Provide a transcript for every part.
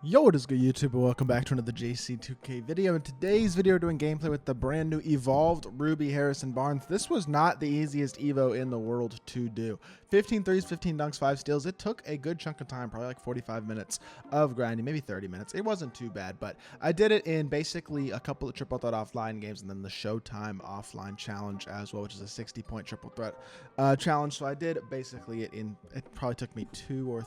Yo, what is good, YouTube, and welcome back to another JC2K video. In today's video, we're doing gameplay with the brand new evolved Ruby Harrison Barnes. This was not the easiest evo in the world to do. 15 threes, 15 dunks, 5 steals. It took a good chunk of time, probably like 45 minutes of grinding, maybe 30 minutes. It wasn't too bad, but I did it in basically a couple of triple threat offline games and then the Showtime offline challenge as well, which is a 60-point triple threat challenge. So I did basically it probably took me two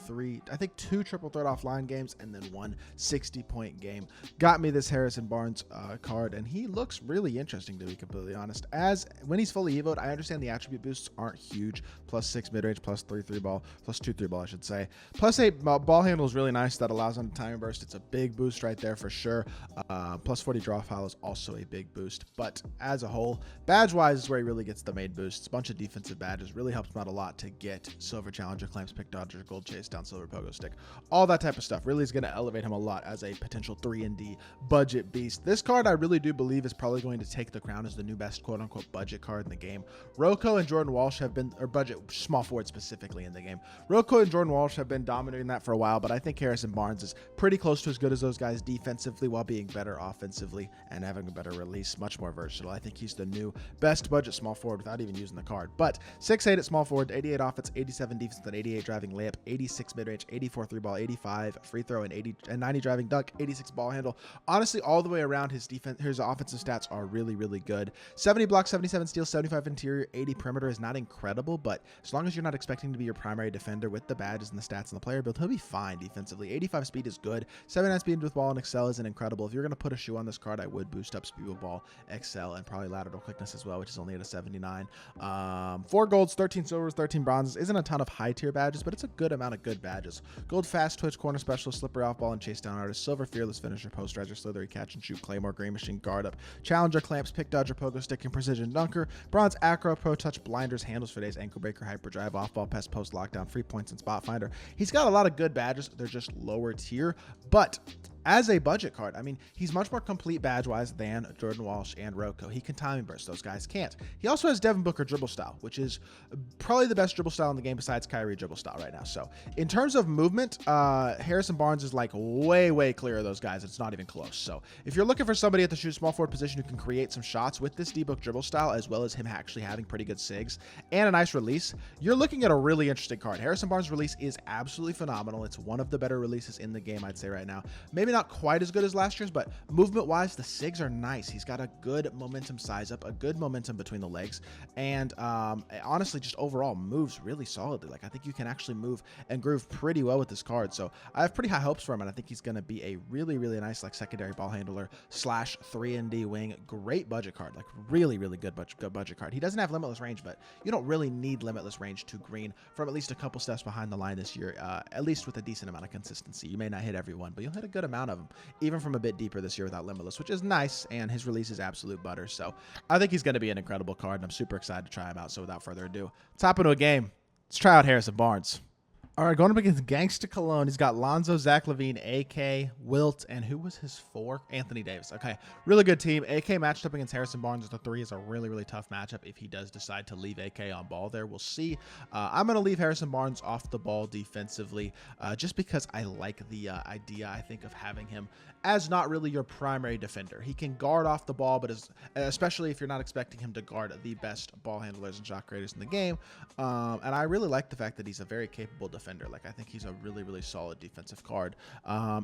triple threat offline games and then one 60-point game. Got me this Harrison Barnes card, and he looks really interesting, to be completely honest. As when he's fully evoed, I understand the attribute boosts aren't huge. +6 mid-range, +3 3-ball, +2 3-ball, I should say. +8 ball handle is really nice. That allows on timing burst. It's a big boost right there for sure. +40 draw file is also a big boost. But as a whole, badge-wise is where he really gets the main boosts. A bunch of defensive badges really helps him out a lot to get silver challenger claims, pick dodger, gold chase down, silver pogo stick, all that type of stuff. Really is going to elevate him a lot as a potential 3&D budget beast. This card I really do believe is probably going to take the crown as the new best quote-unquote budget card in the game. Rocco and Jordan Walsh have been, or budget small forward specifically in the game. Rocco and Jordan Walsh have been dominating that for a while, but I think Harrison Barnes is pretty close to as good as those guys defensively while being better offensively and having a better release, much more versatile. I think he's the new best budget small forward without even using the card. But 6'8 at small forward, 88 offense, 87 defense, then 88 driving layup, 86 mid-range, 84 3-ball, 85 free throw, and 90 driving dunk, 86 ball handle. Honestly, all the way around, his offensive stats are really good. 70 block, 77 steal, 75 interior, 80 perimeter is not incredible, but as long as you're not expecting to be your primary defender with the badges and the stats and the player build, he'll be fine defensively. 85 speed is good. 79 speed with ball and excel isn't incredible. If you're going to put a shoe on this card, I would boost up speed with ball, excel, and probably lateral quickness as well, which is only at a 79. 4 golds, 13 silvers, 13 bronzes. Isn't a ton of high tier badges, but it's a good amount of good badges. Gold fast twitch, corner specialist, slippery off ball and chase down artist, silver fearless finisher, post riser, slithery catch and shoot, claymore, green machine, guard up, challenger, clamps, pick dodger, pogo stick, and precision dunker, bronze, acro, pro touch, blinders, handles for days, ankle breaker, hyper drive, off ball, pest, post, lockdown, free points, and spot finder. He's got a lot of good badges. They're just lower tier, but as a budget card, I mean, he's much more complete badge-wise than Jordan Walsh and Rocco. He can timing burst. Those guys can't. He also has Devin Booker dribble style, which is probably the best dribble style in the game besides Kyrie dribble style right now. So in terms of movement, Harrison Barnes is like way clear of those guys. It's not even close. So if you're looking for somebody at the shoot small forward position who can create some shots with this D-Book dribble style, as well as him actually having pretty good sigs and a nice release, you're looking at a really interesting card. Harrison Barnes' release is absolutely phenomenal. It's one of the better releases in the game, I'd say right now. Maybe not quite as good as last year's, but movement wise the sigs are nice. He's got a good momentum size up, a good momentum between the legs, and honestly just overall moves really solidly. Like, I think you can actually move and groove pretty well with this card, so I have pretty high hopes for him, and I think he's going to be a really nice like secondary ball handler / 3&D wing. Great budget card, like really good budget card. He doesn't have limitless range, but you don't really need limitless range to green from at least a couple steps behind the line this year, at least with a decent amount of consistency. You may not hit every one, but you'll hit a good amount of them, even from a bit deeper this year without limitless, which is nice, and his release is absolute butter. So I think he's going to be an incredible card, and I'm super excited to try him out. So without further ado, let's hop into a game. Let's try out Harrison Barnes. All right, going up against Gangsta Cologne. He's got Lonzo, Zach LaVine, AK, Wilt, and who was his 4? Anthony Davis. Okay, really good team. AK matched up against Harrison Barnes at the 3 is a really tough matchup if he does decide to leave AK on ball there. We'll see. I'm going to leave Harrison Barnes off the ball defensively just because I like the idea, I think, of having him as not really your primary defender. He can guard off the ball, but especially if you're not expecting him to guard the best ball handlers and shot creators in the game. And I really like the fact that he's a very capable defender. Like, I think he's a really solid defensive card,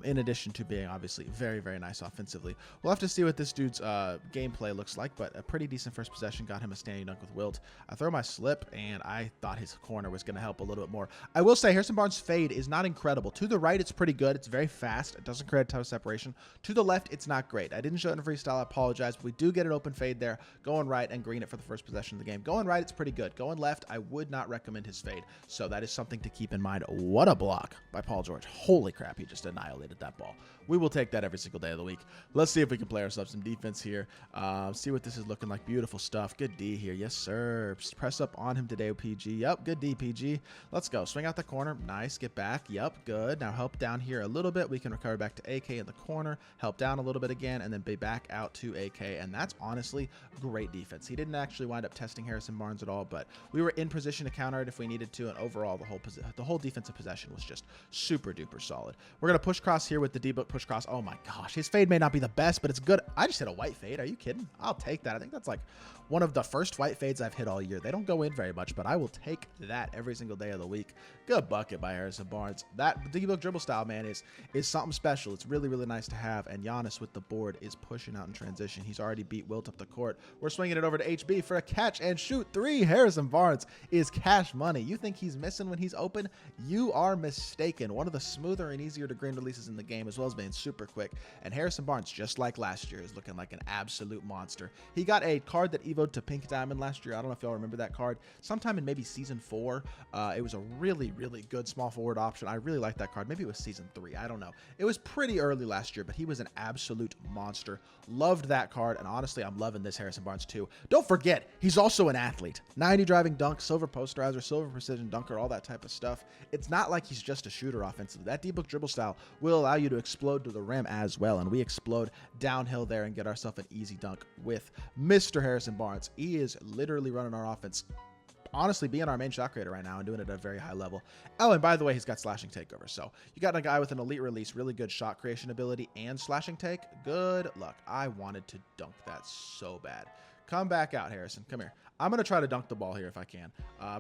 in addition to being obviously very nice offensively. We'll have to see what this dude's gameplay looks like, but a pretty decent first possession got him a standing dunk with Wilt. I throw my slip, and I thought his corner was going to help a little bit more. I will say Harrison Barnes' fade is not incredible. To the right, it's pretty good. It's very fast. It doesn't create a ton of separation. To the left, it's not great. I didn't show it in freestyle. I apologize, but we do get an open fade there. Going right and green it for the first possession of the game. Going right, it's pretty good. Going left, I would not recommend his fade. So that is something to keep in mind. What a block by Paul George. Holy crap, he just annihilated that ball. We will take that every single day of the week. Let's see if we can play ourselves some defense here. See what this is looking like. Beautiful stuff. Good D here. Yes, sir. Press up on him today, PG. Yep, good D, PG. Let's go. Swing out the corner. Nice. Get back. Yep, good. Now help down here a little bit. We can recover back to AK in the corner. Help down a little bit again, and then be back out to AK. And that's honestly great defense. He didn't actually wind up testing Harrison Barnes at all, but we were in position to counter it if we needed to, and overall the whole defensive possession was just super duper solid. We're going to push cross here with the D-book push cross. Oh my gosh, his fade may not be the best, but it's good. I just hit a white fade. Are you kidding? I'll take that. I think that's like one of the first white fades I've hit all year. They don't go in very much, but I will take that every single day of the week. Good bucket by Harrison Barnes. That D-book dribble style, man, is something special. It's really, really nice to have, and Giannis with the board is pushing out in transition. He's already beat Wilt up the court. We're swinging it over to HB for a catch and shoot three. Harrison Barnes is cash money. You think he's missing when he's open? You are mistaken. One of the smoother and easier to green releases in the game, as well as being super quick. And Harrison Barnes, just like last year, is looking like an absolute monster. He got a card that evoed to Pink Diamond last year. I don't know if y'all remember that card. Sometime in maybe season 4. It was a really, really good small forward option. I really liked that card. Maybe it was season 3. I don't know. It was pretty early last year, but he was an absolute monster. Loved that card, and honestly, I'm loving this Harrison Barnes too. Don't forget, he's also an athlete. 90 driving dunk, silver posterizer, silver precision dunker, all that type of stuff. It's not like he's just a shooter offensively. That D-book dribble style will allow you to explode to the rim as well, and we explode downhill there and get ourselves an easy dunk with Mr. Harrison Barnes. He is literally running our offense, honestly being our main shot creator right now and doing it at a very high level. Oh, and by the way, he's got slashing takeover. So you got a guy with an elite release, really good shot creation ability, and slashing take. Good luck. I wanted to dunk that so bad. Come back out, Harrison. Come here. I'm going to try to dunk the ball here if I can.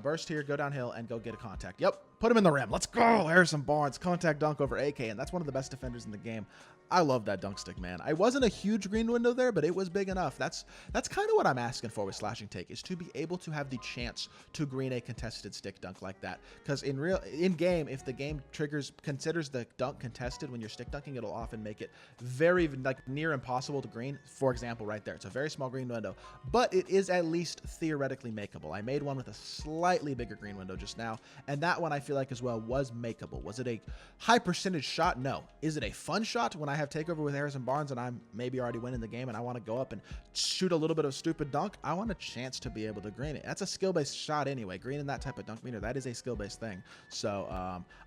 Burst here, go downhill, and go get a contact. Yep, put him in the rim. Let's go, Harrison Barnes. Contact dunk over AK, and that's one of the best defenders in the game. I love that dunk stick, man. I wasn't a huge green window there, but it was big enough. That's kind of what I'm asking for with slashing take, is to be able to have the chance to green a contested stick dunk like that. Because in game, if the game considers the dunk contested when you're stick dunking, it'll often make it very near impossible to green. For example, right there, it's a very small green window, but it is at least theoretically makeable. I made one with a slightly bigger green window just now, and that one I feel like as well was makeable. Was it a high percentage shot? No. Is it a fun shot when I have takeover with Harrison Barnes and I'm maybe already winning the game and I want to go up and shoot a little bit of stupid dunk? I want a chance to be able to green it. That's a skill-based shot anyway. Greening that type of dunk meter, that is a skill-based thing. So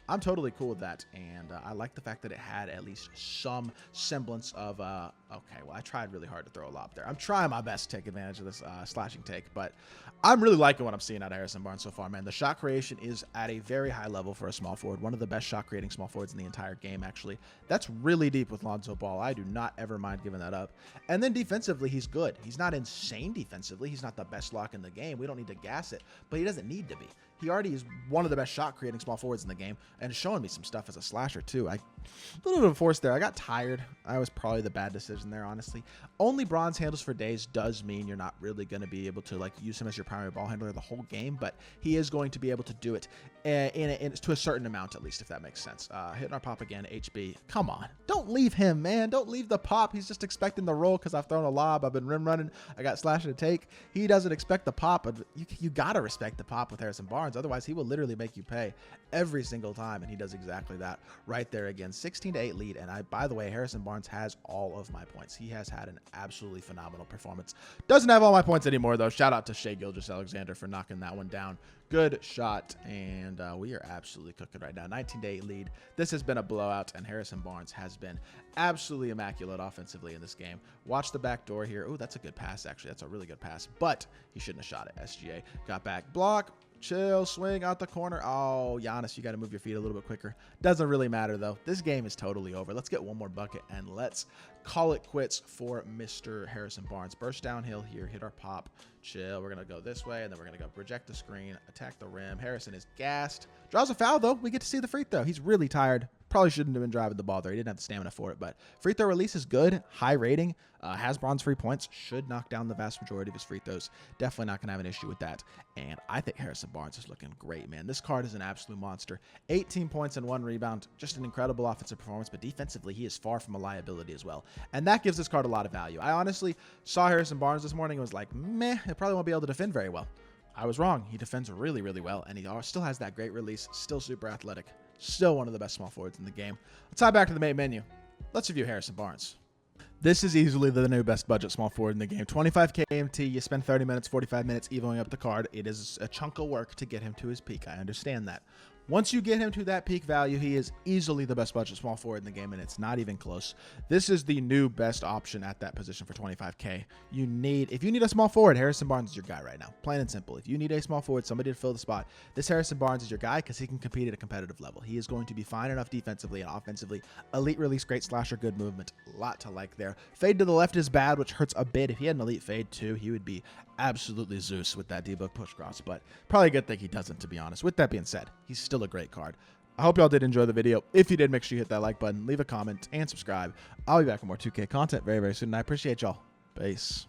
I'm totally cool with that, and I like the fact that it had at least some semblance of okay, well, I tried really hard to throw a lob there. I'm trying my best to take advantage of this slashing take, but I'm really liking what I'm seeing out of Harrison Barnes so far, man. The shot creation is at a very high level for a small forward. One of the best shot creating small forwards in the entire game, actually. That's really deep with Lonzo Ball. I do not ever mind giving that up. And then defensively, he's good. He's not insane defensively. He's not the best lock in the game. We don't need to gas it, but he doesn't need to be. He already is one of the best shot creating small forwards in the game, and is showing me some stuff as a slasher too. A little bit of force there. I got tired. I was probably the bad decision there, honestly. Only bronze handles for days does mean you're not really going to be able to use him as your primary ball handler the whole game, but he is going to be able to do it to a certain amount, at least, if that makes sense. Hitting our pop again, HB. Come on. Don't leave him, man. Don't leave the pop. He's just expecting the roll because I've thrown a lob. I've been rim running. I got slash and take. He doesn't expect the pop, but you got to respect the pop with Harrison Barnes. Otherwise, he will literally make you pay every single time, and he does exactly that right there again. 16-8 lead, and by the way, Harrison Barnes has all of my points. He has had an absolutely phenomenal performance. Doesn't have all my points anymore, though. Shout out to Shai Gilgeous-Alexander for knocking that one down. Good shot, and we are absolutely cooking right now. 19-8 lead. This has been a blowout, and Harrison Barnes has been absolutely immaculate offensively in this game. Watch the back door here. Oh, that's a good pass, actually. That's a really good pass, but he shouldn't have shot it. SGA got back, block, chill, swing out the corner. Oh, Giannis, you got to move your feet a little bit quicker. Doesn't really matter, though. This game is totally over. Let's get one more bucket, and let's call it quits for Mr. Harrison Barnes. Burst downhill here, hit our pop, chill. We're going to go this way, and then we're going to go project the screen, attack the rim. Harrison is gassed. Draws a foul, though. We get to see the free throw. He's really tired. Probably shouldn't have been driving the ball there. He didn't have the stamina for it, but free throw release is good. High rating. Has bronze free points. Should knock down the vast majority of his free throws. Definitely not going to have an issue with that. And I think Harrison Barnes is looking great, man. This card is an absolute monster. 18 points and 1 rebound. Just an incredible offensive performance, but defensively, he is far from a liability as well. And that gives this card a lot of value. I honestly saw Harrison Barnes this morning and was like, meh, he probably won't be able to defend very well. I was wrong. He defends really, really well, and he still has that great release, still super athletic, still one of the best small forwards in the game. Let's tie back to the main menu. Let's review Harrison Barnes. This is easily the new best budget small forward in the game. 25K AMT, you spend 30 minutes, 45 minutes evoing up the card. It is a chunk of work to get him to his peak. I understand that. Once you get him to that peak value, he is easily the best budget small forward in the game, and it's not even close. This is the new best option at that position for 25K. If you need a small forward, Harrison Barnes is your guy right now. Plain and simple. If you need a small forward, somebody to fill the spot, this Harrison Barnes is your guy because he can compete at a competitive level. He is going to be fine enough defensively and offensively. Elite release, great slasher, good movement. A lot to like there. Fade to the left is bad, which hurts a bit. If he had an elite fade too, he would be absolutely Zeus with that debug push cross, but probably a good thing he doesn't, to be honest. With that being said, he's still a great card. I hope y'all did enjoy the video. If you did, make sure you hit that like button, leave a comment, and subscribe. I'll be back with more 2K content very, very soon, and I appreciate y'all. Peace.